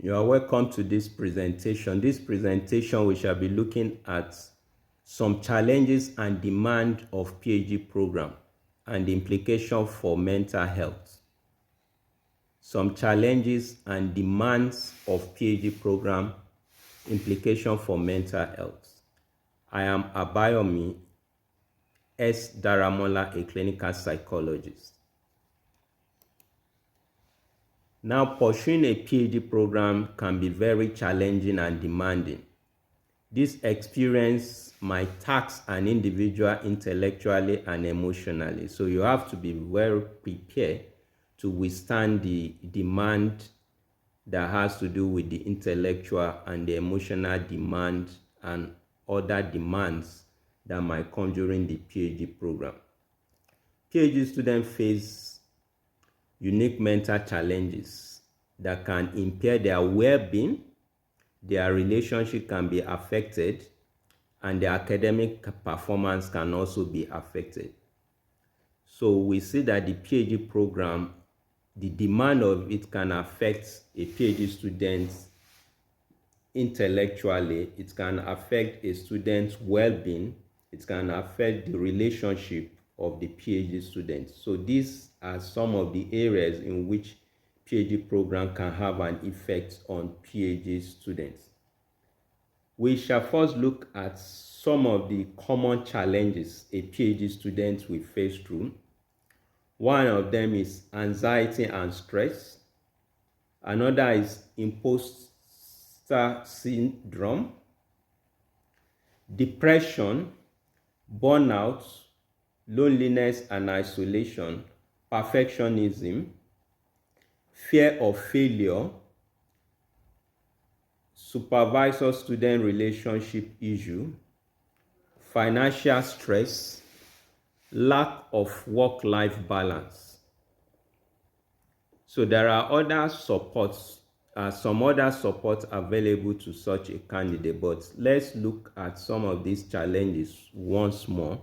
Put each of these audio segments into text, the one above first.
You are welcome to this presentation. This presentation, we shall be looking at some challenges and demand of PhD program and the implication for mental health. Some challenges and demands of PhD program, implication for mental health. I am Abayomi S. Daramola, a clinical psychologist. Now, pursuing a PhD program can be very challenging and demanding. This experience might tax an individual intellectually and emotionally. So you have to be well prepared to withstand the demand that has to do with the intellectual and the emotional demand and other demands that might come during the PhD program. PhD students face unique mental challenges that can impair their well-being, their relationship can be affected, and their academic performance can also be affected. So we see that the PhD program, the demand of it can affect a PhD student intellectually, it can affect a student's well-being, it can affect the relationship of the PhD students. So these are some of the areas in which PhD program can have an effect on PhD students. We shall first look at some of the common challenges a PhD student will face through. One of them is anxiety and stress. Another is imposter syndrome, depression, burnout, loneliness and isolation, perfectionism, fear of failure, supervisor-student relationship issue, financial stress, lack of work-life balance. So there are other supports, some other support available to such a candidate, but let's look at some of these challenges once more.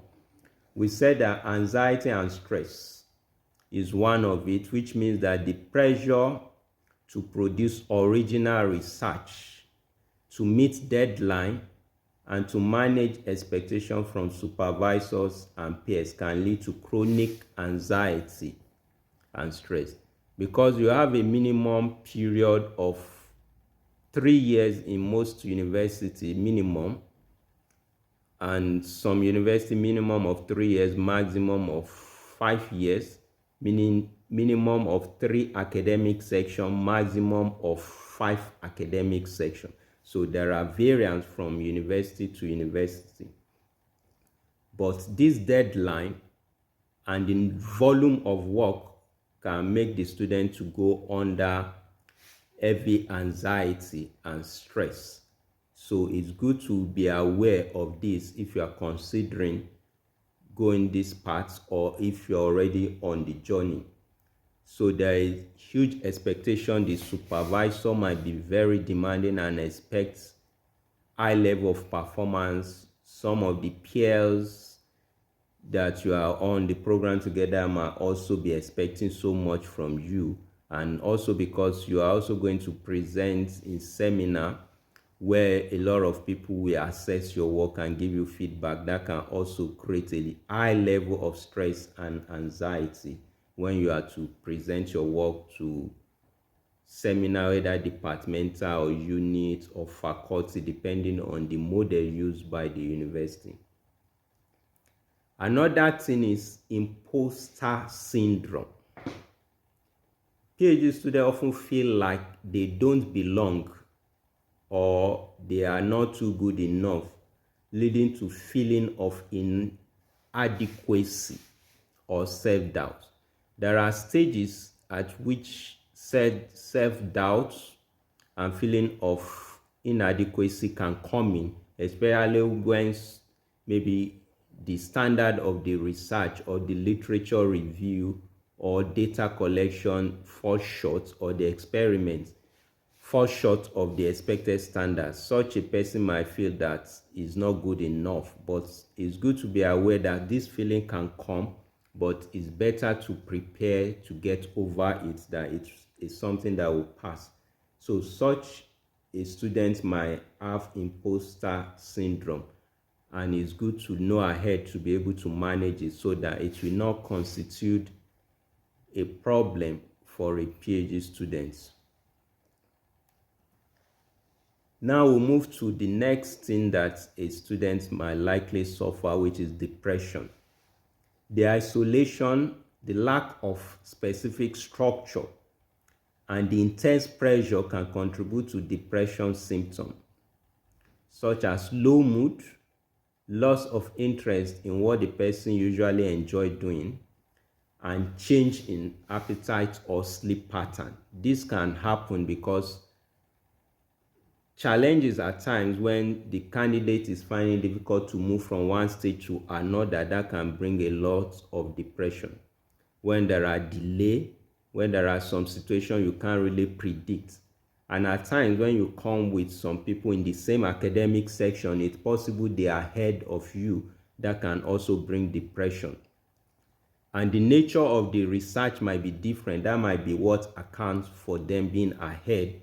We said that anxiety and stress is one of it, which means that the pressure to produce original research, to meet deadline, and to manage expectation from supervisors and peers can lead to chronic anxiety and stress, because you have a minimum period of 3 years in most university minimum, and some university minimum of 3 years, maximum of 5 years, meaning minimum of 3 academic section, maximum of 5 academic section. So there are variants from university to university. But this deadline and the volume of work can make the student to go under heavy anxiety and stress. So it's good to be aware of this if you are considering going this path or if you're already on the journey. So there is huge expectation. The supervisor might be very demanding and expects high level of performance. Some of the peers that you are on the program together might also be expecting so much from you, and also because you are also going to present in seminar where a lot of people will assess your work and give you feedback. That can also create a high level of stress and anxiety when you are to present your work to seminar, either departmental or unit or faculty, depending on the model used by the university. Another thing is imposter syndrome. PhD students often feel like they don't belong or they are not too good enough, leading to feeling of inadequacy or self-doubt. There are stages at which self-doubt and feeling of inadequacy can come in, especially when maybe the standard of the research or the literature review or data collection falls short, or the experiment fall short of the expected standards. Such a person might feel that is not good enough, but it's good to be aware that this feeling can come, but it's better to prepare to get over it, that it's something that will pass. So such a student might have imposter syndrome, and it's good to know ahead to be able to manage it so that it will not constitute a problem for a PhD student. Now we'll move to the next thing that a student might likely suffer, which is depression. The isolation, the lack of specific structure, and the intense pressure can contribute to depression symptoms, such as low mood, loss of interest in what the person usually enjoys doing, and change in appetite or sleep pattern. This can happen because challenges at times when the candidate is finding it difficult to move from one stage to another, that can bring a lot of depression. When there are delay, when there are some situations you can't really predict, and at times when you come with some people in the same academic section, it's possible they are ahead of you, that can also bring depression. And the nature of the research might be different. That might be what accounts for them being ahead,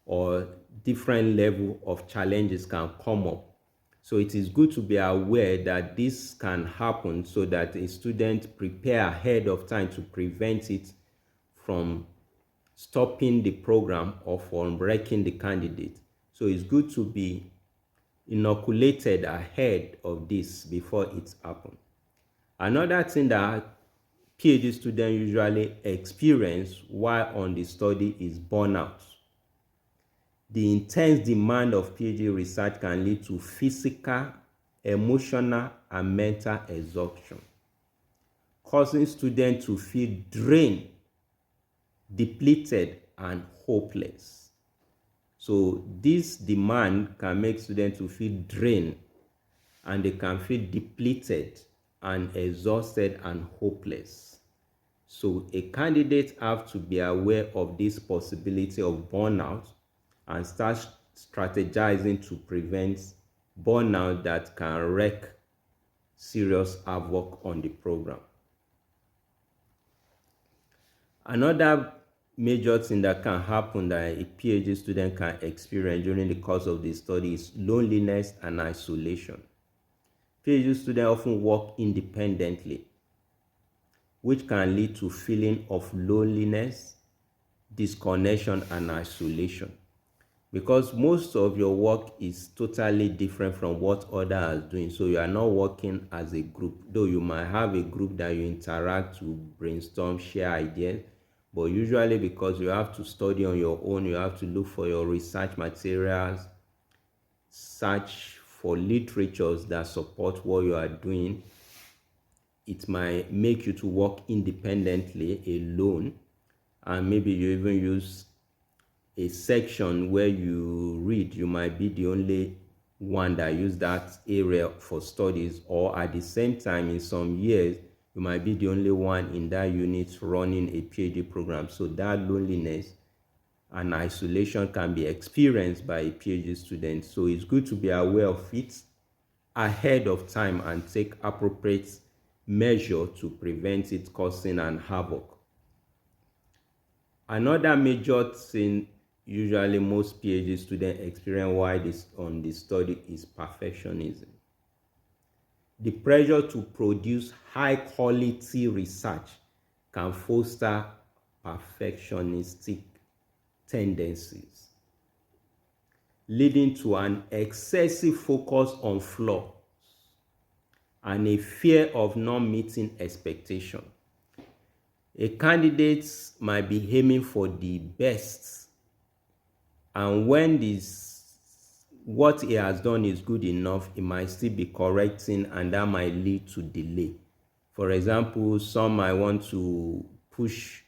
or different level of challenges can come up. So it is good to be aware that this can happen so that a student prepare ahead of time to prevent it from stopping the program or from wrecking the candidate. So it's good to be inoculated ahead of this before it happens. Another thing that PhD students usually experience while on the study is burnout. The intense demand of PhD research can lead to physical, emotional, and mental exhaustion, causing students to feel drained, depleted, and hopeless. So this demand can make students to feel drained, and they can feel depleted and exhausted and hopeless. So a candidate have to be aware of this possibility of burnout and start strategizing to prevent burnout that can wreak serious havoc on the program. Another major thing that can happen that a PhD student can experience during the course of the study is loneliness and isolation. PhD students often work independently, which can lead to feeling of loneliness, disconnection, and isolation, because most of your work is totally different from what others are doing. So you are not working as a group, though you might have a group that you interact to brainstorm, share ideas, but usually because you have to study on your own, you have to look for your research materials, search for literatures that support what you are doing. It might make you to work independently alone, and maybe you even use a section where you read. You might be the only one that use that area for studies, or at the same time in some years you might be the only one in that unit running a PhD program. So that loneliness and isolation can be experienced by a PhD student. So it's good to be aware of it ahead of time and take appropriate measure to prevent it causing an havoc. Another major thing usually most PhD students experience while on the study is perfectionism. The pressure to produce high quality research can foster perfectionistic tendencies, leading to an excessive focus on flaws and a fear of not meeting expectation. A candidate might be aiming for the best, and when what he has done is good enough, he might still be correcting, and that might lead to delay. For example, some might want to push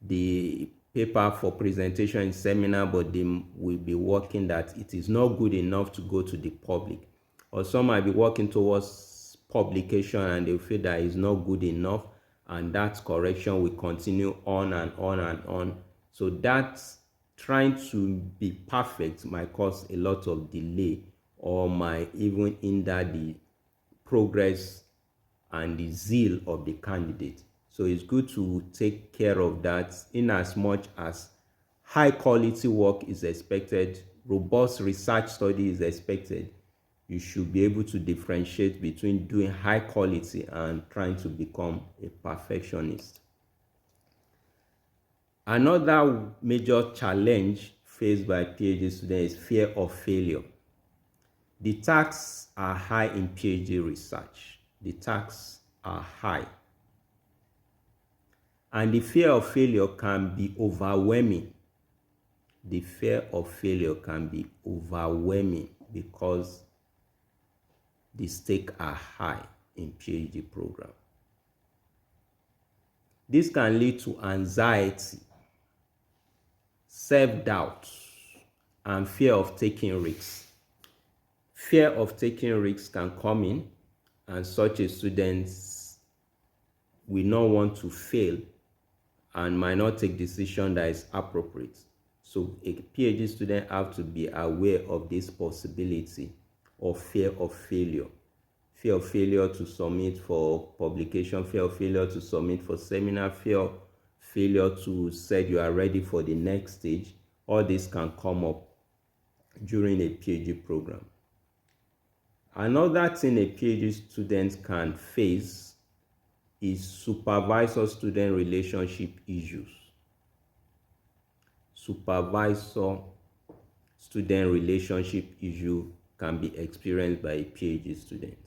the paper for presentation in seminar, but they will be working that it is not good enough to go to the public. Or some might be working towards publication and they feel that it's not good enough, and that correction will continue on and on and on. So that trying to be perfect might cause a lot of delay, or might even hinder the progress and the zeal of the candidate. So it's good to take care of that, in as much as high quality work is expected, robust research study is expected, you should be able to differentiate between doing high quality and trying to become a perfectionist. Another major challenge faced by PhD students is fear of failure. The tasks are high in PhD research. The tasks are high. And the fear of failure can be overwhelming. The fear of failure can be overwhelming because the stakes are high in PhD program. This can lead to anxiety, self-doubt, and fear of taking risks. Fear of taking risks can come in, and such a student will not want to fail and might not take decision that is appropriate. So a PhD student have to be aware of this possibility of fear of failure. Fear of failure to submit for publication, fear of failure to submit for seminar, fear of failure to say you are ready for the next stage. All this can come up during a PhD program. Another thing a PhD student can face is supervisor-student relationship issues. Supervisor-student relationship issue can be experienced by a PhD student.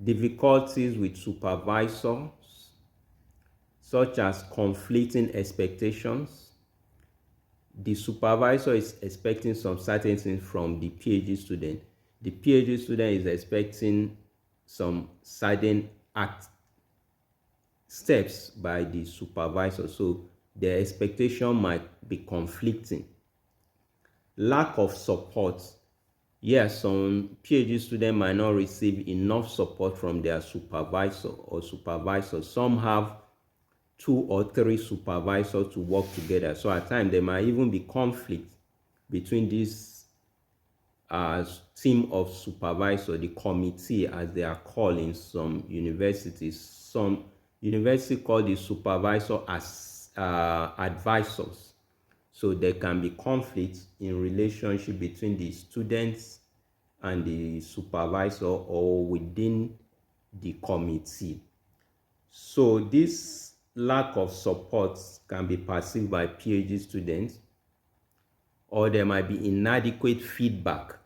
Difficulties with supervisors, such as conflicting expectations. The supervisor is expecting some certain things from the PhD student. The PhD student is expecting some certain steps by the supervisor, so their expectation might be conflicting. Lack of support. Yes, some PhD students might not receive enough support from their supervisor or supervisors. Some have 2 or 3 supervisors to work together. So at times there might even be conflict between this team of supervisors, the committee as they are called in some universities. Some universities call the supervisor as advisors. So there can be conflict in relationship between the students and the supervisor or within the committee. So this lack of support can be perceived by PhD students, or there might be inadequate feedback.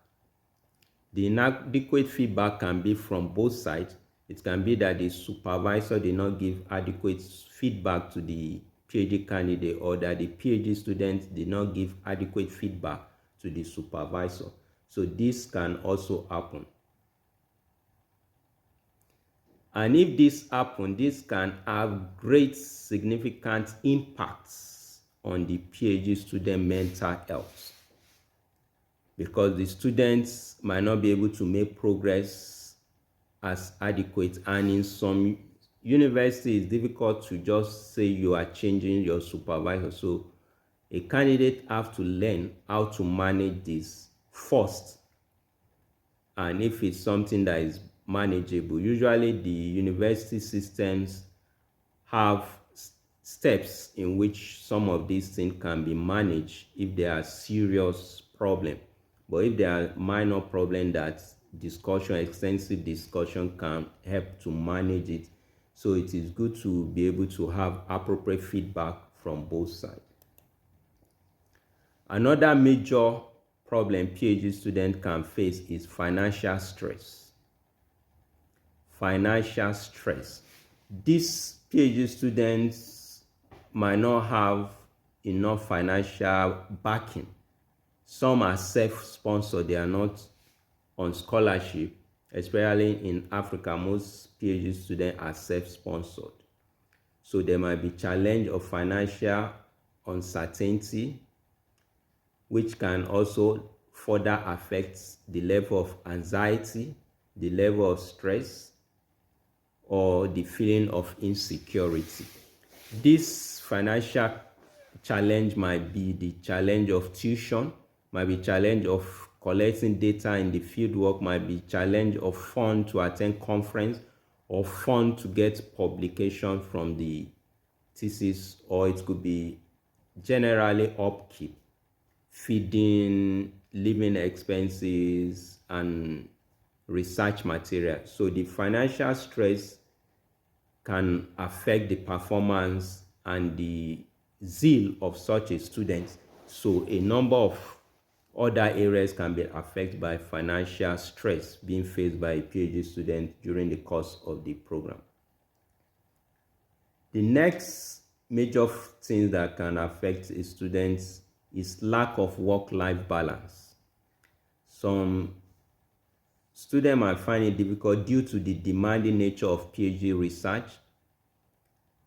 The inadequate feedback can be from both sides. It can be that the supervisor did not give adequate feedback to the PhD candidate, or that the PhD student did not give adequate feedback to the supervisor. So this can also happen. And if this happens, this can have great significant impacts on the PhD student mental health, because the students might not be able to make progress as adequate. And in some universities, it's difficult to just say you are changing your supervisor. So a candidate has to learn how to manage this first. And if it's something that is manageable, usually the university systems have steps in which some of these things can be managed if there are serious problems. But if there are minor problems, that extensive discussion can help to manage it. So it is good to be able to have appropriate feedback from both sides. Another major problem PhD students can face is financial stress. Financial stress. These PhD students might not have enough financial backing. Some are self-sponsored, they are not on scholarship. Especially in Africa, most PhD students are self-sponsored. So there might be challenge of financial uncertainty, which can also further affect the level of anxiety, the level of stress, or the feeling of insecurity. This financial challenge might be the challenge of tuition, might be challenge of collecting data in the field work, might be challenge of fund to attend conference, or fund to get publication from the thesis, or it could be generally upkeep, feeding, living expenses, and research material. So the financial stress can affect the performance and the zeal of such a student. So a number of other areas can be affected by financial stress being faced by a PhD student during the course of the program. The next major thing that can affect a student is lack of work-life balance. Some students might find it difficult due to the demanding nature of PhD research.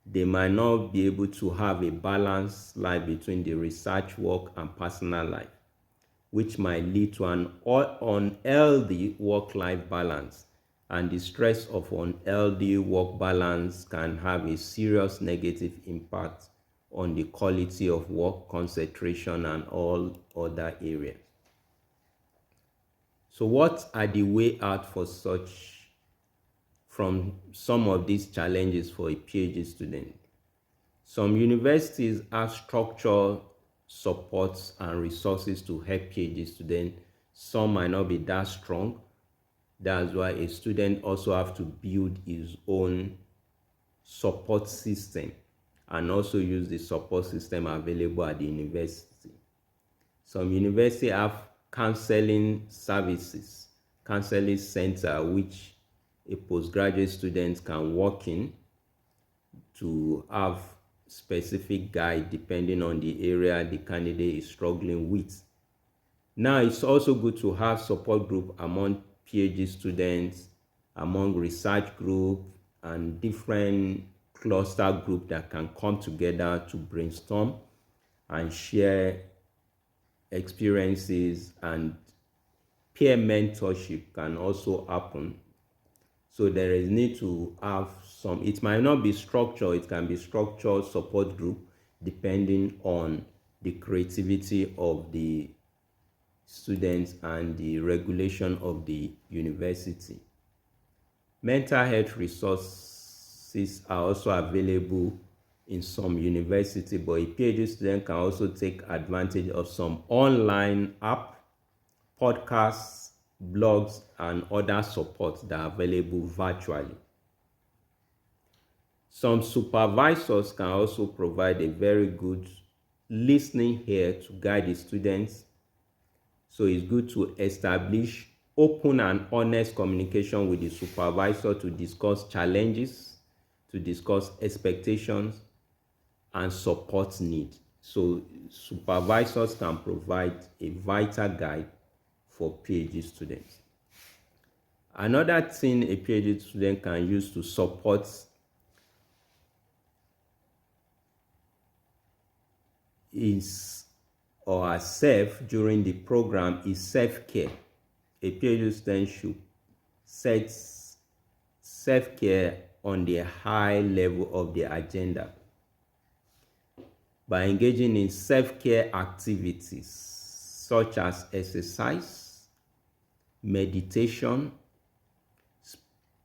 They might not be able to have a balanced life between the research work and personal life, which might lead to an unhealthy work-life balance. And the stress of unhealthy work balance can have a serious negative impact on the quality of work, concentration, and all other areas. So what are the way out from some of these challenges for a PhD student? Some universities have structural supports and resources to help PhD students. Some might not be that strong. That's why a student also have to build his own support system and also use the support system available at the university. Some universities have counseling services, counseling center, which a postgraduate student can work in to have specific guide depending on the area the candidate is struggling with. Now, it's also good to have support group among PhD students, among research group, and different cluster group that can come together to brainstorm and share experiences, and peer mentorship can also happen. So there is need to have some, it might not be structured, it can be structured support group depending on the creativity of the students and the regulation of the university. Mental health resources are also available in some university, but a PhD student can also take advantage of some online app, podcasts, blogs, and other support that are available virtually. Some supervisors can also provide a very good listening ear to guide the students. So it's good to establish open and honest communication with the supervisor to discuss challenges, to discuss expectations, and support needs. So supervisors can provide a vital guide for PhD students. Another thing a PhD student can use to support is or herself during the program is self-care. A PhD student should set self-care on the high level of the agenda by engaging in self-care activities such as exercise, meditation,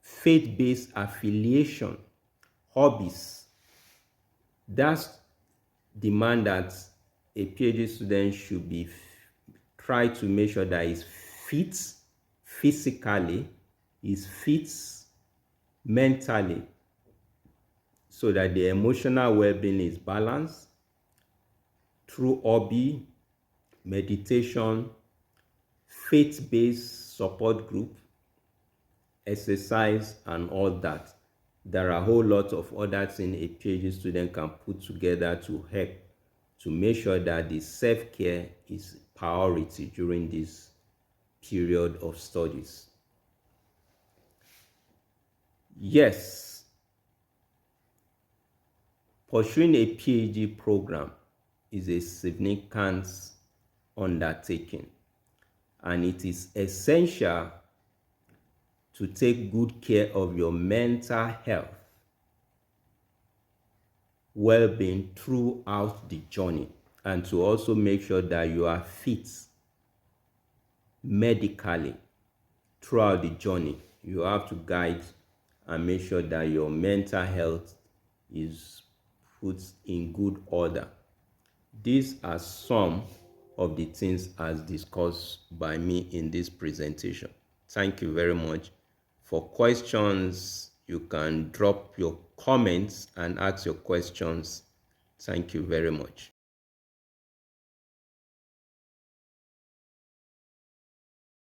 faith-based affiliation, hobbies. That's demand that a PhD student should be try to make sure that he's fit physically, he's fit mentally, so that the emotional well-being is balanced through hobby, meditation, faith-based support group, exercise, and all that. There are a whole lot of other things a PhD student can put together to help to make sure that the self-care is priority during this period of studies. Yes, pursuing a PhD program is a significant undertaking, and it is essential to take good care of your mental health, well-being throughout the journey, and to also make sure that you are fit medically throughout the journey. You have to guide and make sure that your mental health is put in good order These are some of the things as discussed by me in this presentation. Thank you very much. For questions, you can drop your comments and ask your questions. Thank you very much.